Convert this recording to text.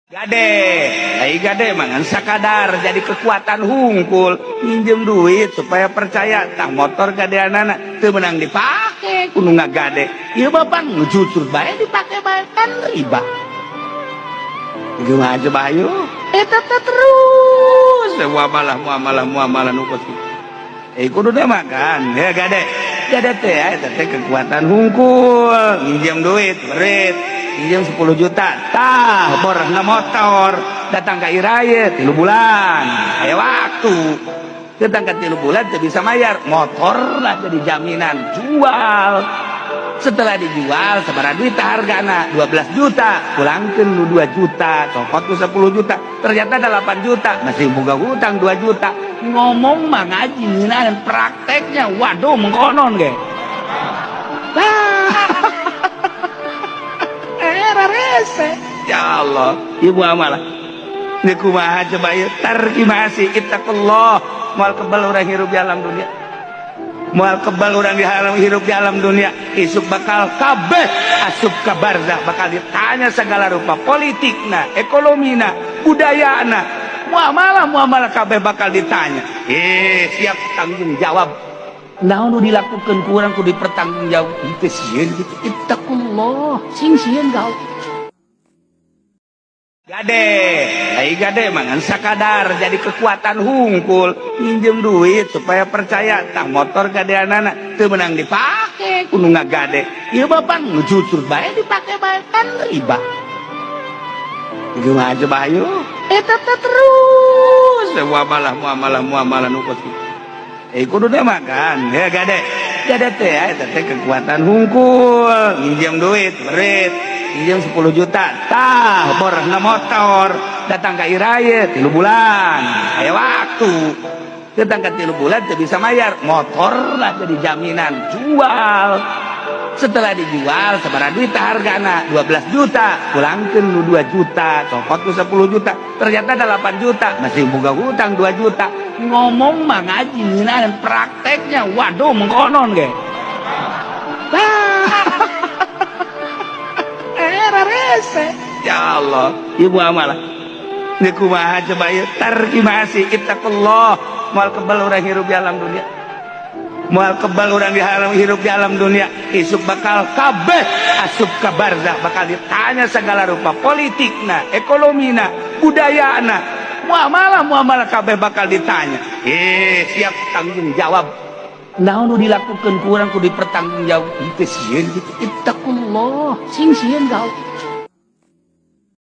Gade, lai gade mangan sakadar jadi kekuatan hungkul, minjem duit supaya percaya tah motor gade anak teu menang dipake kudu ngagade. Ieu bapak ngejujur bae dipake bae kan riba. Gimana aja bayu? Eta teh terus muamalah nu kitu. Kudu teh makan, ya gade. Gade teh eta teh kekuatan hungkul, minjem duit, berit. Pinjam 10 juta, tah borna motor, datang ke iraya 3 bulan, aya waktu. Datang ke 3 bulan teu bisa mayar, motor lah jadi jaminan, jual. Setelah dijual, sabaraha duit hargana 12 juta, pulangkeun nu 2 juta, copot ku 10 juta, ternyata 8 juta, masih boga hutang 2 juta. Ngomong mah ngaji ngeunaan prakteknya, waduh mengkonon ge. Rese. Ya Allah, ibu amalah. Ini kumaha coba ya, tarkimasi ittaqullah. Moal kebal orang hirup di alam dunia. Moal kebal orang hirup di alam dunia. Isuk bakal kabeh asup ka barzah, bakal ditanya segala rupa politikna, ekonomina, budayana. Muamalah kabeh bakal ditanya. Siap tanggung jawab. Naon nu dilakukeun ku urang kudu dipertanggungjawab. Itu sieun gitu. Ittaqullah, sing sieun gaul. Gade, lai gade mangan sakadar jadi kekuatan hungkul, minjem duit supaya percaya tah motor gade anak teu menang dipake kudu ngagade. Ieu bapak ngejujur bae dipake bae kan riba. Gimana aja bayu? Eta teh terus muamalah nu kitu. Kudu teh makan, ya gade. Gade teh eta teh kekuatan hungkul, minjem duit, berit. Pinjam 10 juta, tah borna motor, datang ke iraya 3 bulan, aya waktu. Datang ke 3 bulan teu bisa mayar, motor lah jadi jaminan, jual. Setelah dijual, sabaraha duit hargana 12 juta, pulangkeun nu 2 juta, copot ku 10 juta, ternyata 8 juta, masih boga hutang 2 juta. Ngomong mah ngaji ngeunaan prakteknya, waduh mengkonon ge. Rese. Ya Allah, ibu amalah. Ini kumaha coba ya, tarkimasi ittaqullah. Moal kebal orang hirup di alam dunia. Moal kebal orang hirup di alam dunia. Isuk bakal kabeh asup ka barzah, bakal ditanya segala rupa politikna, ekonomina, budayana. Muamalah kabeh bakal ditanya. Siap tanggung jawab. Naon nu dilakukeun ku urang kudu dipertanggungjawab. Itu sieun gitu. Ittaqullah, sing sieun gaul.